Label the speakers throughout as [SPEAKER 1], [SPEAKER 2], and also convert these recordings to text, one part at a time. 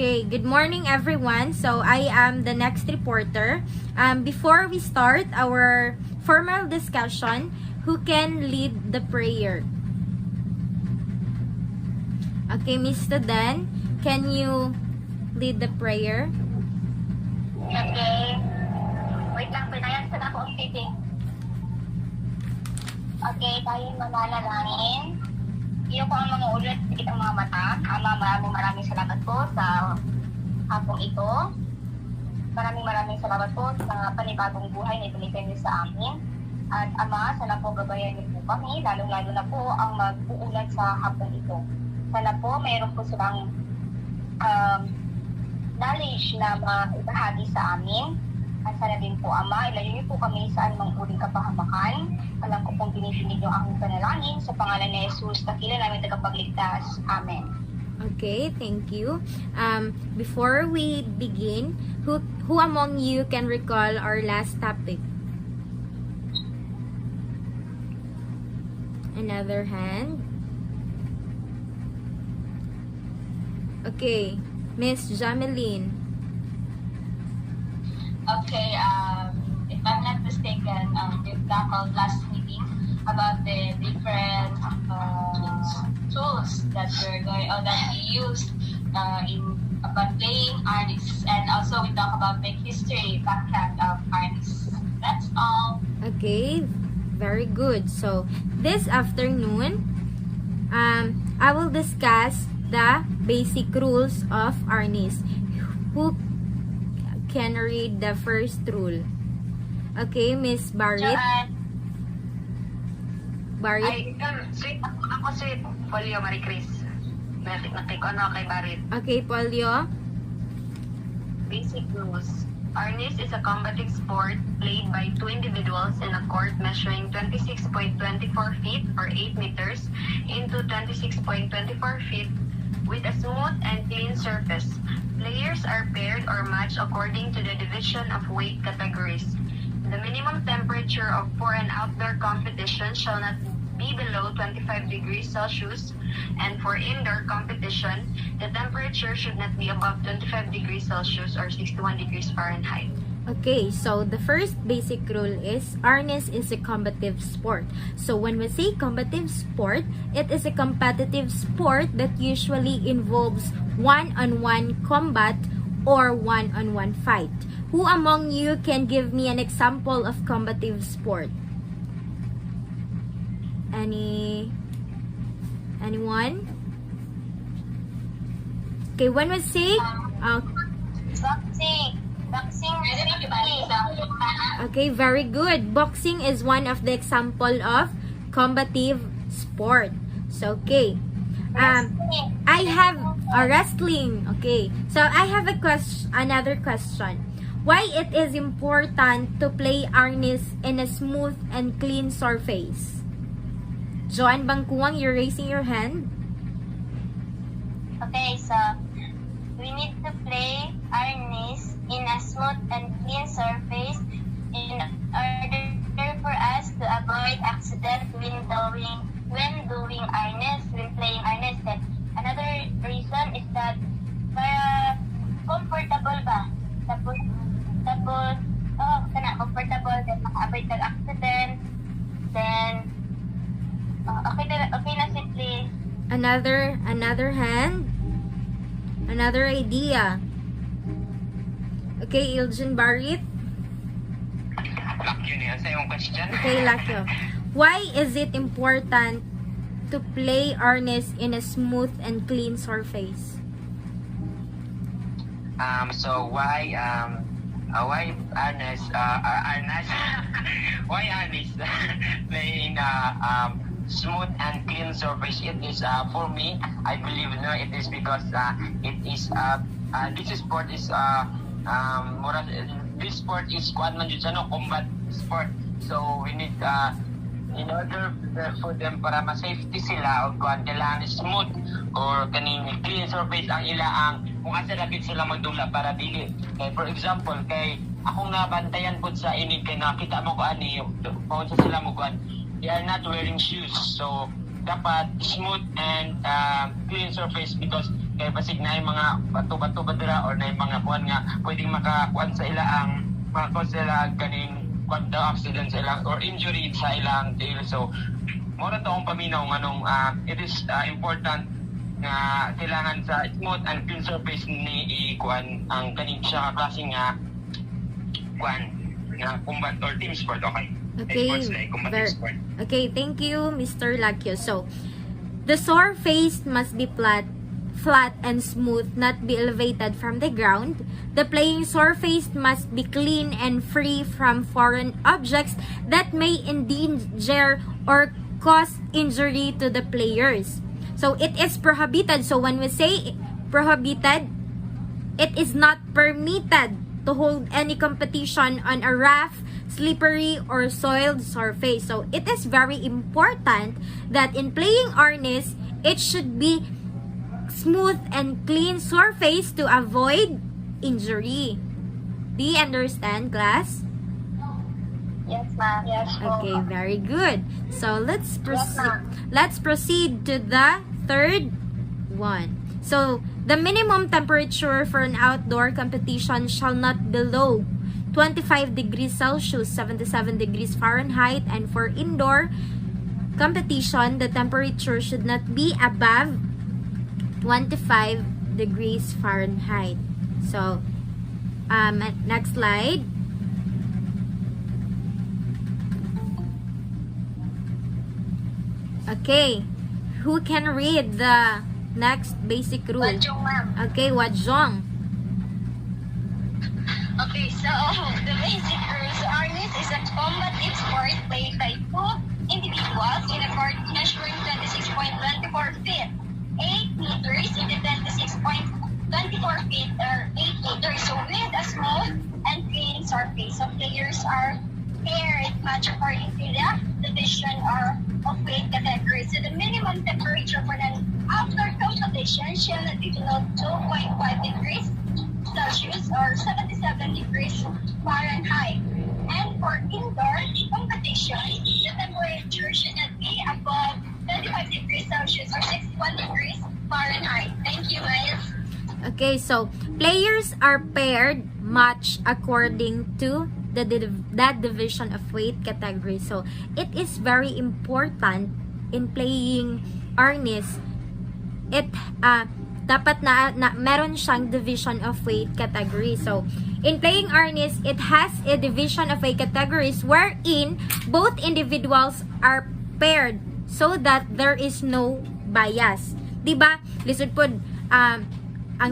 [SPEAKER 1] Okay, good morning everyone. So I am the next reporter. Before we start our formal discussion, who can lead the prayer? Okay, Mr. Dan, can you lead the prayer?
[SPEAKER 2] Okay. Wait lang, pinayan sa ako ang sitting. Okay, tayo manalangin. Iyo ko ang mga ulit sa kitang mga mata. Ama, maraming salamat po sa hapong ito. Maraming salamat po sa panibagong buhay na ibinigay niyo sa amin. At Ama, sana po gabayan niyo po kami, lalong-lalo na po ang mag-uulat sa hapong ito. Sana po mayroon po silang knowledge na maibahagi sa amin. At sana din po, Ama, ilayo niyo po kami sa anumang uling kapahamakan. Alam ko pong dinidinig niyo ang panalangin sa pangalan ni Jesus, dakila namin tagapagligtas. Amen.
[SPEAKER 1] Okay, thank you. Before we begin, who among you can recall our last topic? Another hand. Okay, Miss Jameline.
[SPEAKER 2] Okay, if I'm not mistaken, we've tackled last meeting about the different tools that we use in about playing harness, and also we talk about the history backhand of harness. That's all.
[SPEAKER 1] Okay, very good. So this afternoon, I will discuss the basic rules of harness. Who can read the first rule? Okay, Miss Barrett. Barrett.
[SPEAKER 2] Ako si Polio Marie Chris. Nakiko kay Barrett.
[SPEAKER 1] Okay, Polio.
[SPEAKER 2] Basic rules. Harness is a combative sport played by two individuals in a court measuring 26.24 feet or 8 meters into 26.24 feet with a smooth and clean surface. Players are paired or matched according to the division of weight categories. The minimum temperature for an outdoor competition shall not be below 25 degrees Celsius, and for indoor competition, the temperature should not be above 25 degrees Celsius or 61 degrees Fahrenheit.
[SPEAKER 1] Okay, so the first basic rule is harness is a combative sport. So when we say combative sport, it is a competitive sport that usually involves one-on-one combat or one-on-one fight. Who among you can give me an example of combative sport? Anyone? Okay, when we say
[SPEAKER 2] Boxing.
[SPEAKER 1] okay, very good. Boxing is one of the example of combative sport. So, okay. I have a wrestling. Okay. So, I have another question. Why it is important to play harness in a smooth and clean surface? Joanne Bangkuang, you're raising your hand.
[SPEAKER 2] Okay, so we need to play harness in a smooth and clean surface in order for us to avoid accident when doing harness, when playing harness. Then another reason is that para comfortable ba? Tapos comfortable, then maka-avoid ng accident. Then okay na simply.
[SPEAKER 1] Another hand. Another idea. Okay, Iljan Barrett.
[SPEAKER 3] Lakyo niya sa iyong question.
[SPEAKER 1] Okay, Lakyo. Why is it important to play harness in a smooth and clean surface?
[SPEAKER 3] So why harness why harness playing smooth and clean surface? It is for me, I believe it is because it is this sport is this sport is combat sport. So we need in order for them para ma-safety sila o kailangan smooth or kaning clean surface ang ilaang kung asa lapit sila magdula para dili. For example, kay akong nabantayan po sa inig kay nakita mo ko ani kung sa sila mo kuan, they are not wearing shoes. So dapat smooth and clean surface because kay basig na yung mga bato-bato ba dira or na yung mga kuan nga pwedeng makakuan sa ilaang makakuan sila ganing kuan daw accident sa ilang or injury sa ilang tail. So mora to akong paminaw nganong it is important nga kailangan sa smooth and clean surface ni ikuan ang kaning siya klase nga kuan nga combat or team sport.
[SPEAKER 1] Okay.
[SPEAKER 3] Sports like combat sport.
[SPEAKER 1] Okay, thank you, Mr. Lacchio. So, the surface must be flat and smooth, not be elevated from the ground. The playing surface must be clean and free from foreign objects that may endanger or cause injury to the players. So, it is prohibited. So, when we say prohibited, it is not permitted to hold any competition on a rough, slippery, or soiled surface. So, it is very important that in playing arnis, it should be smooth and clean surface to avoid injury. Do you understand, class?
[SPEAKER 2] Yes, ma'am. Yes,
[SPEAKER 1] Okay, very good. So, let's proceed. Let's proceed to the third one. So, the minimum temperature for an outdoor competition shall not below 25 degrees Celsius, 77 degrees Fahrenheit, and for indoor competition, the temperature should not be above 25 degrees Fahrenheit. So, next slide. Okay, who can read the next basic rule?
[SPEAKER 2] Wajong, ma'am.
[SPEAKER 1] Okay, Wajong.
[SPEAKER 2] Okay, so the basic rules are this is a combative sport played by two individuals in a court measuring 26.24 feet, 8 meters into 26.24 feet or 8 meters. So with a smooth and clean surface, so players are paired match according to the division or of weight category. So the minimum temperature for an outdoor competition shall not be below 2.5 degrees Celsius or 77 degrees Fahrenheit. And for indoor competition, the temperature should not be above 25 degrees Celsius or 61 degrees Fahrenheit. Thank you, guys.
[SPEAKER 1] Okay, so players are paired match according to that division of weight category. So it is very important in playing arnis. It dapat na meron siyang division of weight category. So in playing arnis, it has a division of weight categories wherein both individuals are paired so that there is no bias. Diba? Lisod po, ang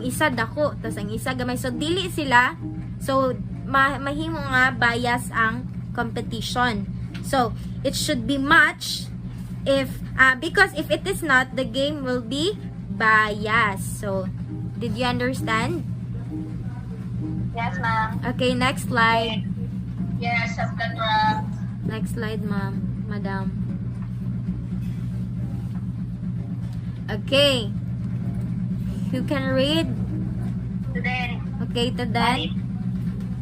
[SPEAKER 1] isa dako, tas ang isa gamay. So dili sila. So mahimo nga bias ang competition. So it should be matched if because if it is not, the game will be biased. So did you understand?
[SPEAKER 2] Yes, ma'am.
[SPEAKER 1] Okay, next slide.
[SPEAKER 2] Yes, Sandra.
[SPEAKER 1] Next slide, madam. Okay. You can read.
[SPEAKER 2] Then,
[SPEAKER 1] Okay, to then.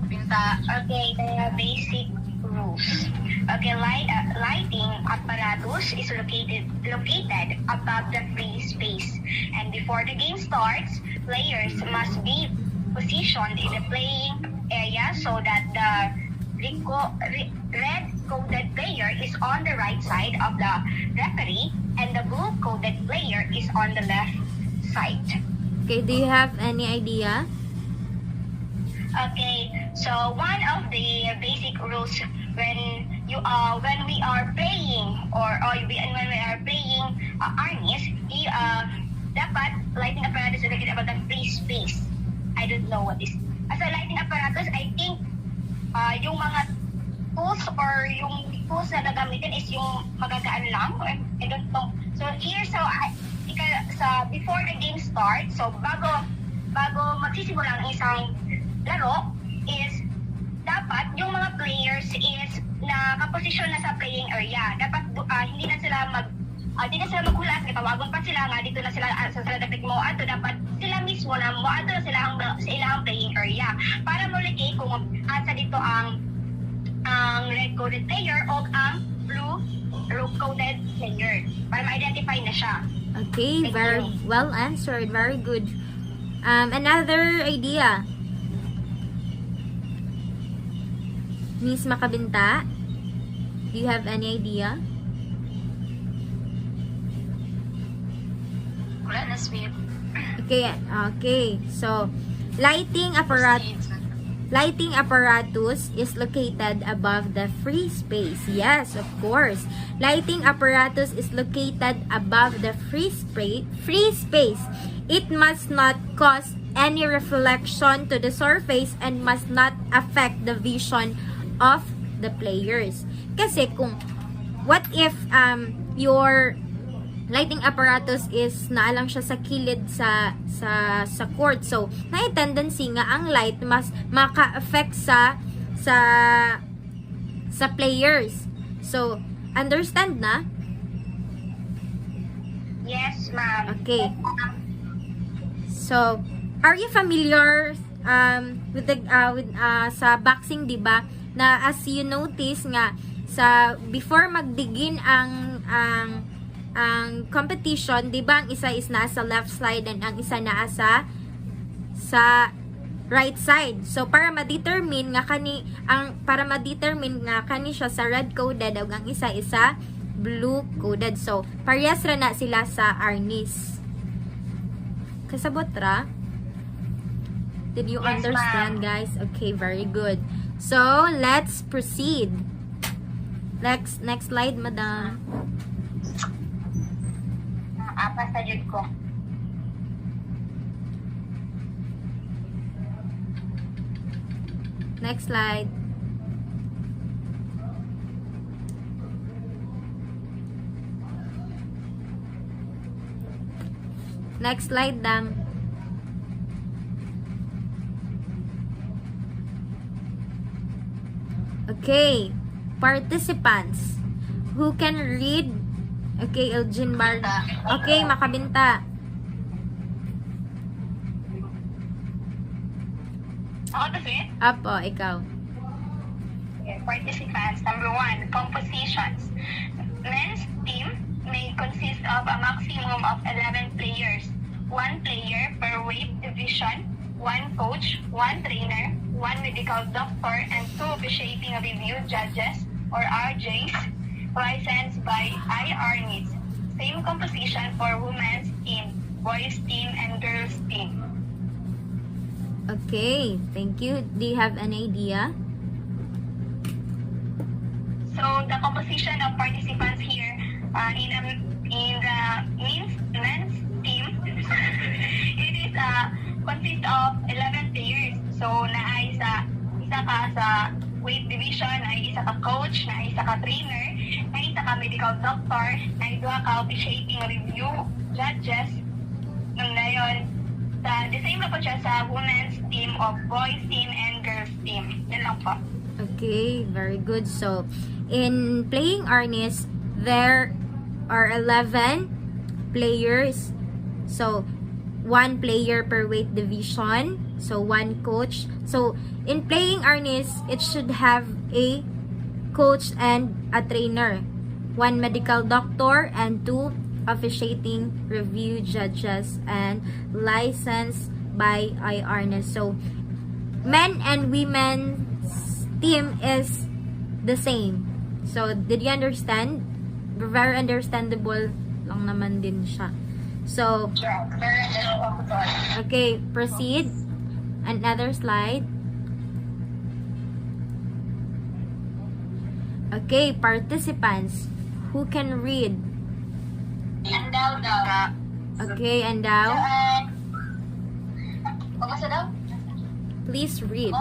[SPEAKER 2] okay, the basic rules. Okay, lighting apparatus is located above the free space. And before the game starts, players must be positioned in the playing area so that the red-coded player is on the right side of the referee and the blue-coded player is on the left side.
[SPEAKER 1] Okay, do you have any idea?
[SPEAKER 2] Okay, so one of the basic rules when we are playing when we are playing arnis, dapat lighting apparatus is located above the free space. I don't know what is. As a lighting apparatus, I think yung mga tools or yung tools na gagamitin is yung magagaan lang. I don't know. So here, before the game starts, so bago magsisimula ang isang laro, is dapat yung mga players is nakaposisyon na sa playing area. Dapat hindi na sila maghulas, tawagon pa sila nga dito na sila sa dapat mo ato, dapat sila mismo na mo ato na sila sa ilang playing area para muliki kung asa dito ang red-coded player o ang blue-coded player para ma-identify na siya.
[SPEAKER 1] Okay, very well answered. Very good. Another idea. Miss Makabinta, do you have any idea?
[SPEAKER 2] Wala na, sweet.
[SPEAKER 1] Okay. So, lighting apparatus is located above the free space. Yes, of course. Lighting apparatus is located above the free space. It must not cause any reflection to the surface and must not affect the vision of the players. Kasi what if your lighting apparatus is naalang siya sa kilid sa court. So, may tendency nga ang light mas maka-affect sa players. So, understand na?
[SPEAKER 2] Yes, ma'am.
[SPEAKER 1] Okay. So, are you familiar with sa boxing, 'di ba? Na as you notice nga sa before magdigin ang competition, 'di ba, ang isa is nasa left side and ang isa nasa sa right side. So para ma-determine nga kani siya sa red coded ug ang isa blue coded. So parehas ra na sila sa arnis. Kasabot ra? Did you
[SPEAKER 2] Yes,
[SPEAKER 1] understand, guys? Okay, very good. So let's proceed. Next slide, madam.
[SPEAKER 2] Apa sa jud ko.
[SPEAKER 1] Next slide. Next slide, dam. Okay. Participants who can read. Okay, Elgin Bar. Okay, Makabinta.
[SPEAKER 2] Ako to, sweet?
[SPEAKER 1] Apo, ikaw.
[SPEAKER 2] Okay, participants. Number 1, compositions. Men's team may consist of a maximum of 11 players. 1 player per weight division, 1 coach, 1 trainer, 1 medical doctor, and 2 officiating review judges or RJs licensed by IRNIS. Same composition for women's team, boys team, and girls team.
[SPEAKER 1] Okay, thank you. Do you have an idea?
[SPEAKER 2] So the composition of participants here in the men's team, it is consists of 11 players. So naay isa ka sa weight division, ay isa ka coach, na isa ka trainer, na isa ka medical doctor, na isa ka officiating review judges. Nung dayon, the same na po siya sa women's team of boys team and girls team. Yan lang po.
[SPEAKER 1] Okay, very good. So, in playing arnis, there are 11 players. So, 1 player per weight division. So, 1 coach. So, in playing arnis, it should have a coach and a trainer. 1 medical doctor and 2 officiating review judges and licensed by IRNIS. So, men and women's team is the same. So, did you understand? Very understandable lang naman din siya. So, okay, proceed. Another slide. Okay, participants who can read.
[SPEAKER 2] Andaw.
[SPEAKER 1] Okay, and now,
[SPEAKER 2] Pagkasa daw?
[SPEAKER 1] please read.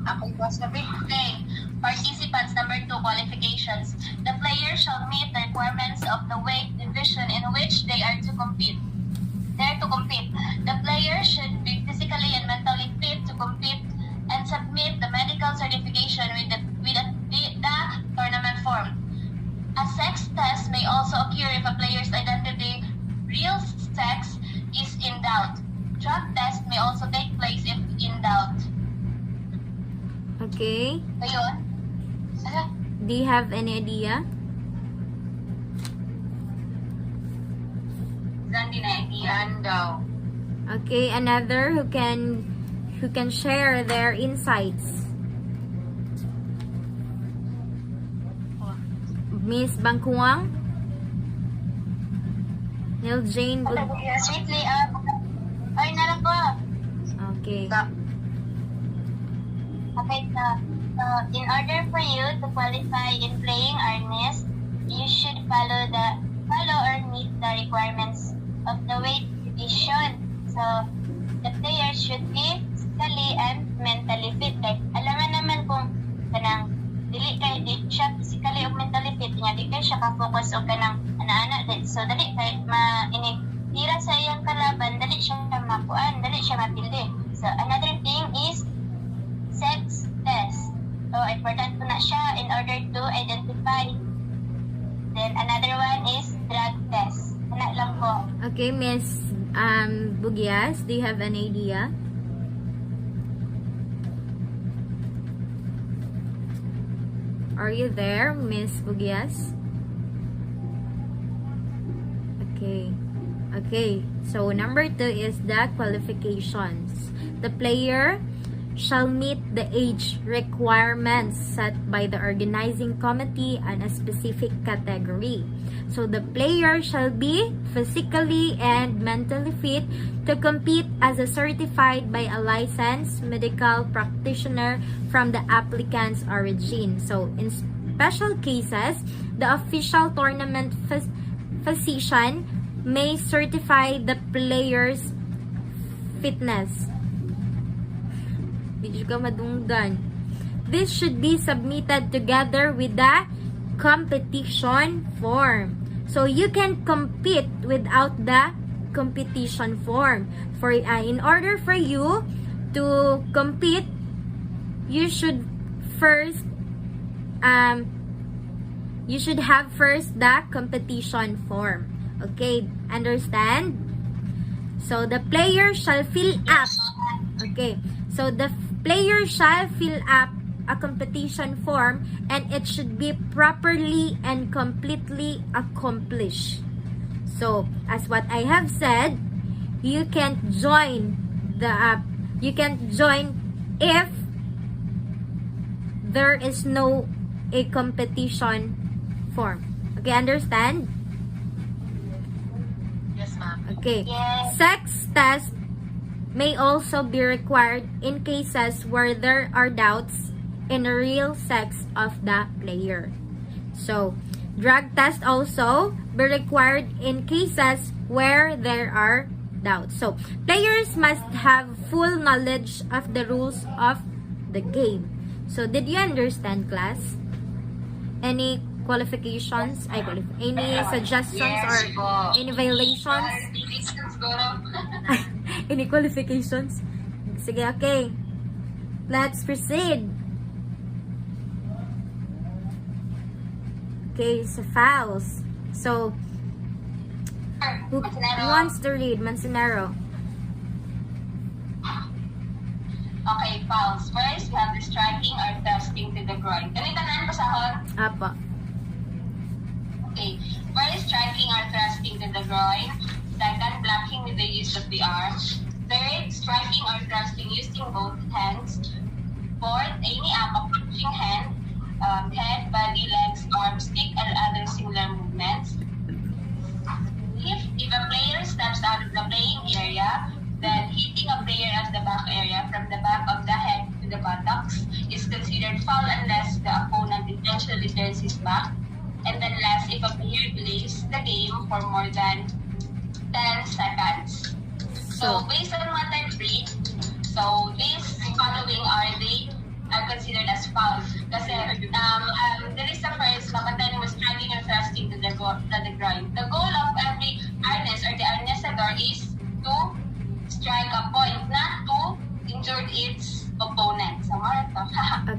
[SPEAKER 2] Ako po sabi. Okay. Participants, number 2, qualifications. The player shall meet the requirements of the weight division in which they are to compete. The player should be physically and mentally fit to compete and submit the medical certification with the tournament form. A sex test may also occur if a player's identity, real sex, is in doubt. Drug test may also take place if in doubt.
[SPEAKER 1] Okay.
[SPEAKER 2] Ayun.
[SPEAKER 1] Do you have any idea?
[SPEAKER 2] Yan daw.
[SPEAKER 1] Okay, another who can share their insights. Miss Bangkuang? Neil Jane
[SPEAKER 2] Sweetly, ay nara ko.
[SPEAKER 1] Okay.
[SPEAKER 2] Okay, so in order for you to qualify in playing Arnis, you should follow or meet the requirements of the weight division. So, the player should be physically and mentally fit. Like, alam naman kung kanang dili siya physically o mentally fit, nga di kay siya ka-focus o kanang ana-ana. So, dali kay tira sa iyang kalaban, dali siya makuan, dali siya mapili. So, another thing is sex test. So, important po na siya in order to identify. Then, another one is drug test. Ano lang po.
[SPEAKER 1] Okay, Miss Bugias, do you have an idea? Are you there, Miss Bugias? Okay. So number 2 is the qualifications. The player shall meet the age requirements set by the organizing committee on a specific category. So the player shall be physically and mentally fit to compete as a certified by a licensed medical practitioner from the applicant's origin. So in special cases, the official tournament physician may certify the player's fitness. Did you go madunggan? This should be submitted together with the competition form. So you can compete without the competition form. In order for you to compete, you should have first the competition form. Okay, understand? So the player shall fill up. Okay, so the player shall fill up a competition form and it should be properly and completely accomplished. So, as what I have said, you can't join if there is no a competition form. Okay, understand?
[SPEAKER 2] Yes, ma'am.
[SPEAKER 1] Okay.
[SPEAKER 2] Yes.
[SPEAKER 1] Sex test may also be required in cases where there are doubts in the real sex of the player. So, drug test also be required in cases where there are doubts. So, players must have full knowledge of the rules of the game. So, did you understand, class? Any qualifications? Any suggestions or any violations? Any qualifications? Sige, okay. Let's proceed. Okay, so fouls. So, who wants to read? Mancinero.
[SPEAKER 2] Okay, fouls. First, we have the striking or thrusting to the groin. Ganitanan pa sa hon?
[SPEAKER 1] Apa.
[SPEAKER 2] Okay. First, striking or thrusting to the groin. Second, blocking with the use of the arm. Third, striking or thrusting using both hands. Fourth, any punching hand, head, body, legs, arms, stick, and other similar movements. If a player steps out of the playing area, then hitting a player at the back area from the back of the head to the buttocks is considered foul unless the opponent intentionally turns his back. And then last, if a player plays the game for more than 10 seconds. So based on what I've read, so these following are considered as foul. Kasi there is the first, kapatid was striking or thrusting to the groin. The goal of every arnest or the arnesador is to strike a point, not to injure its opponent. So,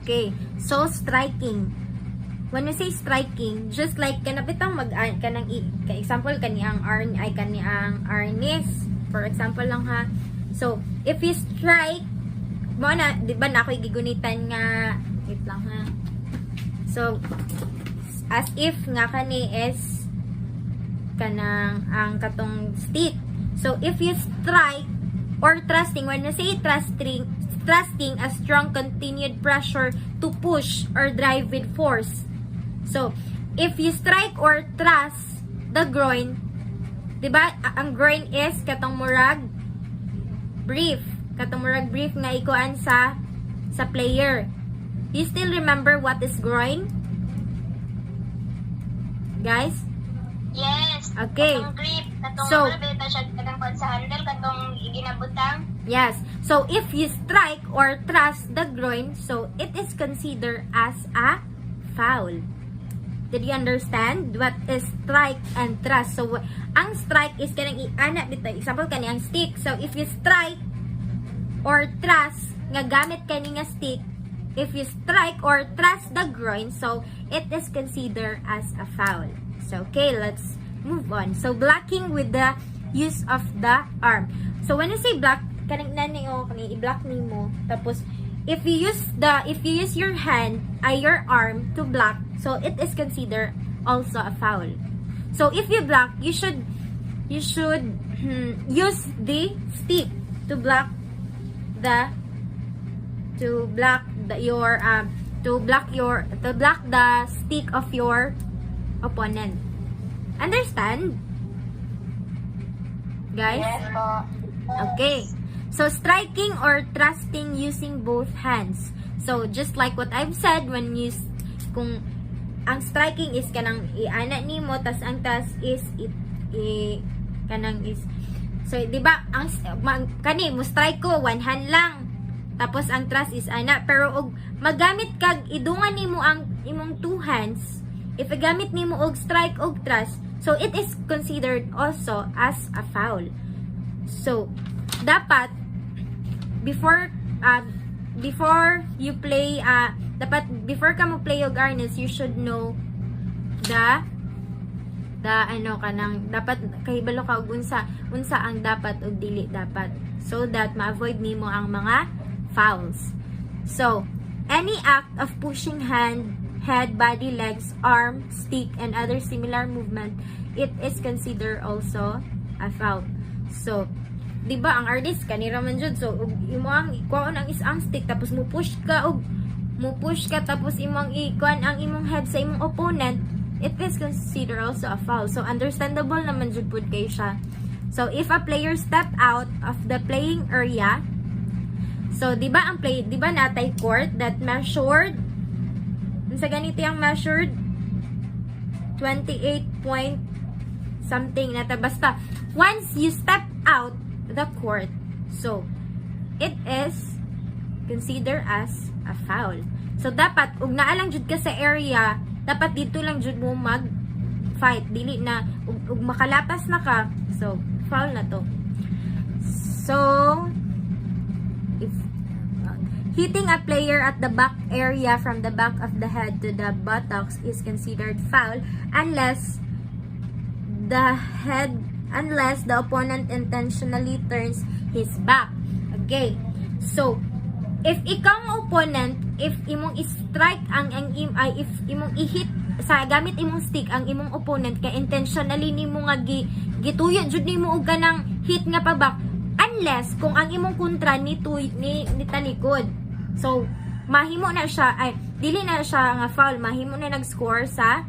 [SPEAKER 1] Okay. So, striking. When we say striking, just like kanapitang example kaniyang arnis. For example lang ha. So, if you strike, mo na, di ba na ako'y gigunitan nga, wait lang ha. So, as if nga kani is kanang ang katong stick. So, if you strike or thrusting, when I say thrusting, a strong continued pressure to push or drive with force. So, if you strike or thrust the groin, diba, ang groin is katong murag brief nga ikuan sa player. Do you still remember what is groin? Guys?
[SPEAKER 4] Yes.
[SPEAKER 1] Okay.
[SPEAKER 4] Katong grip, katong
[SPEAKER 1] So,
[SPEAKER 4] beta siya katong kwan sa handle, katong ginabutang.
[SPEAKER 1] Yes. So, if you strike or thrust the groin, so it is considered as a foul. Did you understand what is strike and thrust? So, ang strike is kanang i-ana dito. Example, kanang stick. So, if you strike or thrust, nga gamit kani nga stick, if you strike or thrust the groin, so it is considered as a foul. So, okay, let's move on. So, blocking with the use of the arm. So, when I say block, kanang nani o kanang i-block nimo. Tapos, if you use your hand, your arm to block, so it is considered also a foul. So, if you block, you should use the stick to block the stick of your opponent. Understand? Guys?
[SPEAKER 4] Yes po.
[SPEAKER 1] Okay. So, striking or thrusting using both hands. So, just like what I've said, kung ang striking is kanang i-ana nimo, tas ang thrust is so, di ba, kani, mo strike ko, one hand lang. Tapos, ang thrust is ana. Pero, magamit kag, idungan nimo ang imong two hands, if igamit nimo og strike og thrust, so, it is considered also as a foul. So, dapat, before you play, before ka mo play og arnis, you should know dapat kahibalo ka og unsa ang dapat og dili dapat, so that ma-avoid nimo ang mga fouls. So, any act of pushing hand, head, body, legs, arm, stick, and other similar movement, it is considered also a foul. So, di ba ang artist kanira man jud, so imo ang ikuan ang isang stick tapos mo push ka tapos imong ikuan ang imong head sa imong opponent, it is considered also a foul. So, understandable naman jud pud kay siya. So, if a player step out of the playing area, so di ba natay court that measured, sa ganito yung measured 28 point something nata, basta once you step out the court, so it is considered as a foul. So, dapat ug naa lang jud ka sa area, dapat dito lang jud mo mag fight, dili na ug makalapas na ka, so foul na to. So, if hitting a player at the back area from the back of the head to the buttocks is considered foul unless the opponent intentionally turns his back. Okay. So, if ikang opponent, if imong i-strike if imong i-hit sa gamit imong stick ang imong opponent, kay intentionally nimo nga gituyo jud nimo og kanang hit nga pabak, unless kung ang imong kontra ni talikod. So, mahimo na siya, dili na siya nga foul, mahimo na nag-score sa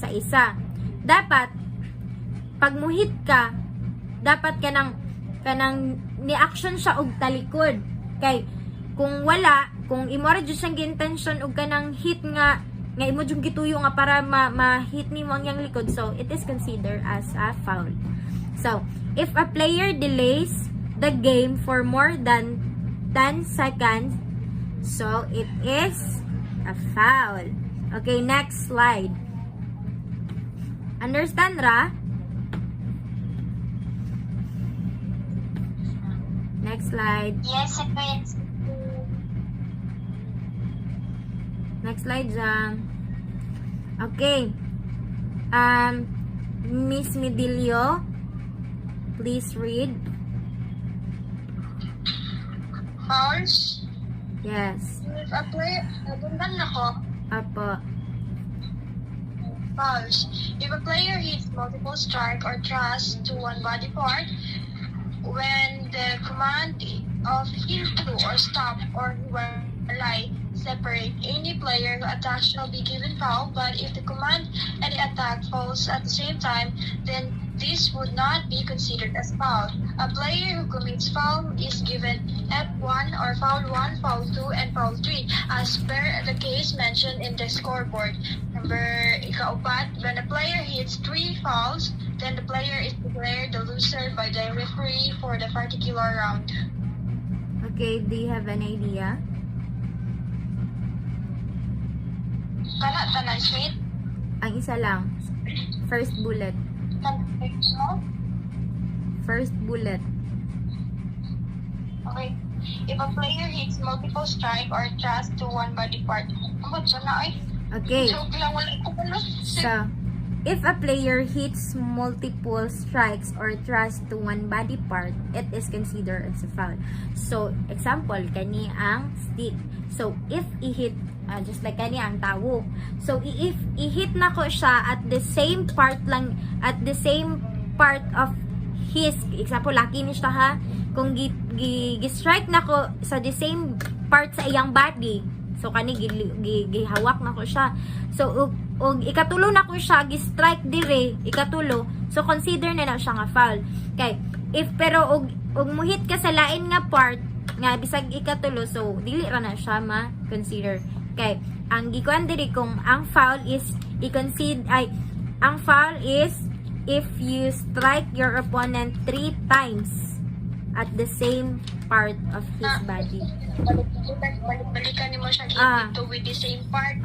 [SPEAKER 1] isa. Dapat pag muhit ka, dapat kanang ni-action siya og talikod. Kay kung wala, kung imo ra jud siyang gi-intention og kanang hit nga imo jud gituyo nga para ma-hit nimo ang yang likod, so it is considered as a foul. So, if a player delays the game for more than 10 seconds, so it is a foul. Okay, next slide. Understand ra? Next slide.
[SPEAKER 4] Yes, Miss.
[SPEAKER 1] Next slide, Jang. Okay. Miss Medillo, please read.
[SPEAKER 4] Fouls.
[SPEAKER 1] Yes.
[SPEAKER 4] If a player, nabundan na ko.
[SPEAKER 1] Apo.
[SPEAKER 5] fouls. If a player hits multiple strike or thrust to one body part, when the command of hit to or stop or lie separate, any player who attacks shall be given foul, but if the command and the attack falls at the same time, then this would not be considered as foul. A player who commits foul is given F1 or foul 1, foul 2, and foul 3 as per the case mentioned in the scoreboard. Number ikaapat, when a player hits 3 fouls, then the player is declared the loser by the referee for the particular round.
[SPEAKER 1] Okay, do you have an idea?
[SPEAKER 5] Tanan sweet.
[SPEAKER 1] Ang isa lang. First bullet. First bullet.
[SPEAKER 5] Okay. If a player hits multiple strike or thrust to one body part, ambot siya na ay.
[SPEAKER 1] Okay.
[SPEAKER 5] Joke lang, wala ko pala.
[SPEAKER 1] So, if a player hits multiple strikes or thrust to one body part, it is considered as a foul. So, example, kani ang stick. So, if i-hit, just like kani ang tawo. So, if i-hit na ko siya at the same part of his, example, laki ni siya ha, kung gi-strike na ko sa the same part sa iyang body, so kani gihawak na ko siya. So, og ikatulo na ko siya gi-strike dire, ikatulo. So consider na siya nga foul. Kay if pero og muhit ka sa lain nga part nga bisag ikatulo, so dili ra na siya ma-consider. Kay ang gikuan diri kung ang foul is ang foul is if you strike your opponent 3 times at the same part of his body.
[SPEAKER 5] Balik-balikan ni mo siya dito with the same part.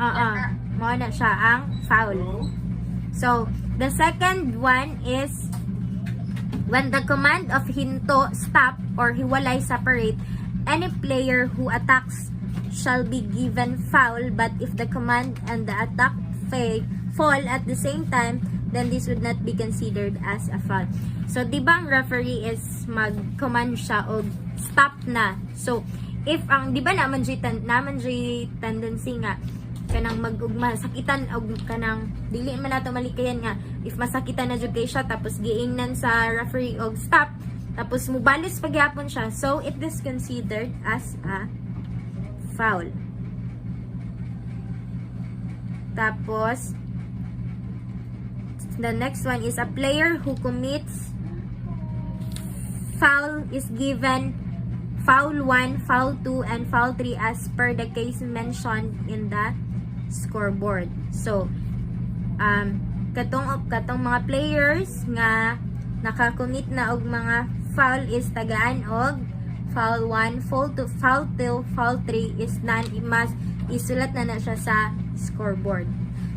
[SPEAKER 1] Mao na siya ang foul. So, the second one is when the command of hinto, stop, or hiwalay, separate, any player who attacks shall be given foul, but if the command and the attack fall at the same time, then this would not be considered as a foul. So, di ba ang referee is mag-command siya o stop na. So, if ang, di ba naman tendency nga, kanang masakitan og kanang dili man nato malikayan nga if masakitan na jud kay siya tapos giingnan sa referee og stop tapos mubalis pagyapon siya, so it is considered as a foul. Tapos the next one is a player who commits foul is given foul 1, foul 2, and foul 3 as per the case mentioned in the scoreboard. So, katong mga players nga nakakommit na og mga foul is tagaan og foul 1, foul 2, foul 3 is mas isulat na siya sa scoreboard.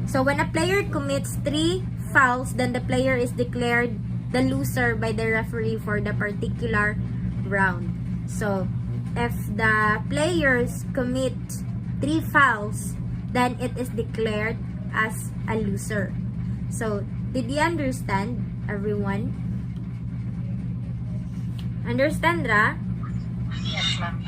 [SPEAKER 1] So, when a player commits 3 fouls, then the player is declared the loser by the referee for the particular round. So, if the players commit 3 fouls, then it is declared as a loser. So, did you understand, everyone? Understand, ra?
[SPEAKER 5] Yes, ma'am.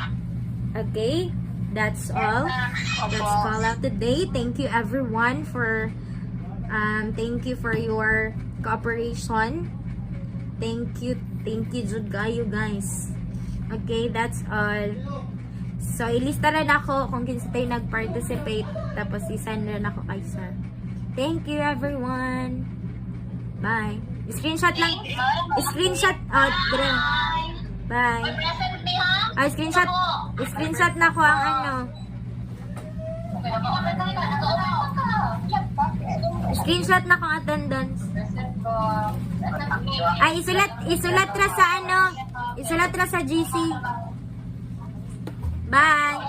[SPEAKER 1] Okay, that's all. That's all out today. Thank you, everyone, for your cooperation. Thank you, jud kayo, guys. Okay, that's all. So, ilista rin ako kung kinsa tayo nag-participate. Tapos, isend rin ako kay sir. Thank you, everyone. Bye. Screenshot lang. Screenshot. Bye. Screenshot na ko ang ano. Screenshot na ko ang attendance. Ay, isulat ra sa ano. Isulat ra sa GC. Bye.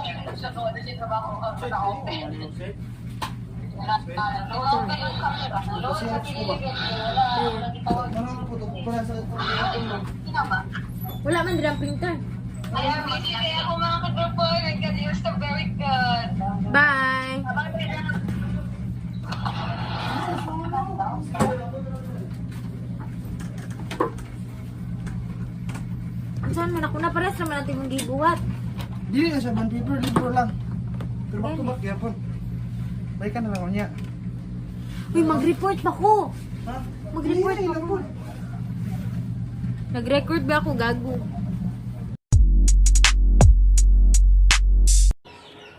[SPEAKER 1] Wala man din ang printer.
[SPEAKER 5] Kaya ako mga kagrupo, you're so very good.
[SPEAKER 1] Bye. Saan man ako na pares naman natin mong gibuhat.
[SPEAKER 6] Dili na siya man libro lang. Pero back to back yapon. Baikan na lang niya.
[SPEAKER 1] Uy, mag-report ba ko?
[SPEAKER 6] Ha?
[SPEAKER 1] Mag-report
[SPEAKER 6] Hindi,
[SPEAKER 1] ba ko? Nag-record ba ako, gago?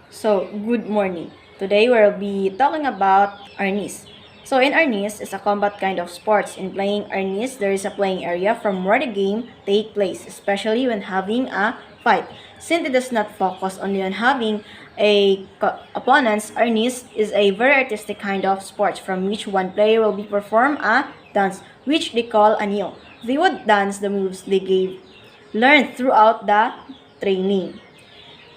[SPEAKER 7] So, good morning. Today we'll be talking about arnis. So, in arnis is a combat kind of sports. In playing arnis, there is a playing area from where the game take place, especially when having a fight. Since it does not focus only on having opponents, arnis is a very artistic kind of sports from which one player will be perform a dance, which they call anyo. They would dance the moves they learned throughout the training.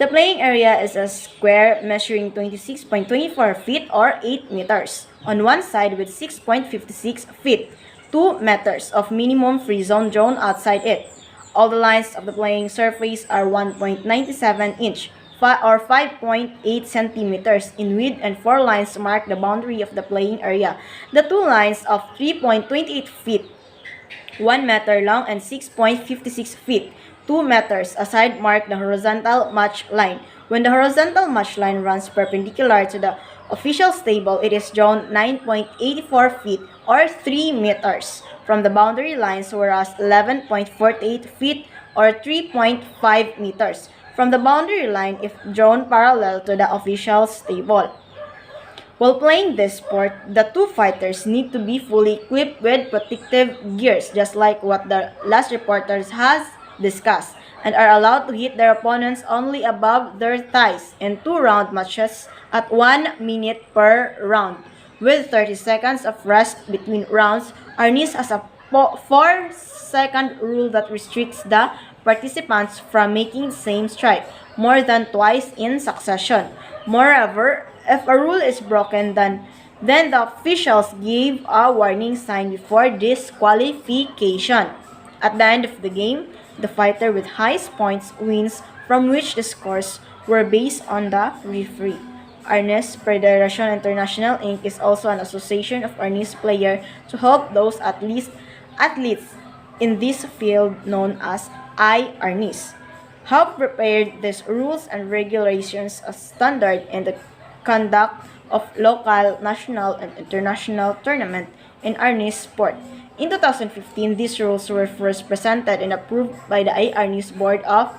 [SPEAKER 7] The playing area is a square measuring 26.24 feet or 8 meters on one side with 6.56 feet, 2 meters of minimum free zone drawn outside it. All the lines of the playing surface are 1.97 inch or 5.8 centimeters in width, and 4 lines mark the boundary of the playing area. The 2 lines of 3.28 feet, 1 meter long, and 6.56 feet, 2 meters aside mark the horizontal match line. When the horizontal match line runs perpendicular to the official's table, it is drawn 9.84 feet or 3 meters from the boundary lines, whereas 11.48 feet or 3.5 meters from the boundary line if drawn parallel to the official's table. While playing this sport, the two fighters need to be fully equipped with protective gears, just like what the last reporters has discussed, and are allowed to hit their opponents only above their thighs in 2-round matches at 1 minute per round. With 30 seconds of rest between rounds, arnis has a 4-second rule that restricts the participants from making the same strike more than twice in succession. Moreover, if a rule is broken, then the officials give a warning sign before disqualification. At the end of the game, the fighter with highest points wins, from which the scores were based on the referee. Arnis Federation International Inc. is also an association of arnis players to help those athletes in this field known as I-Arnis. Have prepared these rules and regulations as standard in the conduct of local, national, and international tournament in arnis sport. In 2015, these rules were first presented and approved by the I-Arnis Board of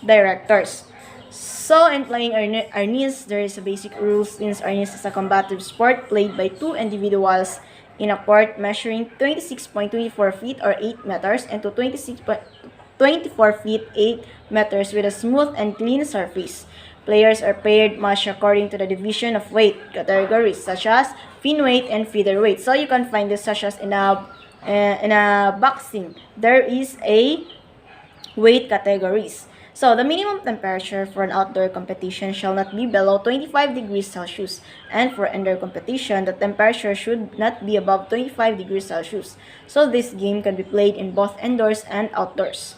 [SPEAKER 7] Directors. So, in playing arnis, there is a basic rule since arnis is a combative sport played by 2 individuals in a court measuring 26.24 feet or 8 meters and to 26.24 feet 8 meters with a smooth and clean surface. Players are paired much according to the division of weight categories such as finweight and featherweight. So you can find this such as in a boxing, there is a weight categories. So, the minimum temperature for an outdoor competition shall not be below 25 degrees Celsius, and for indoor competition, the temperature should not be above 25 degrees Celsius. So, this game can be played in both indoors and outdoors.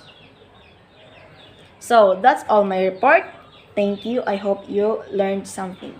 [SPEAKER 7] So, that's all my report. Thank you. I hope you learned something.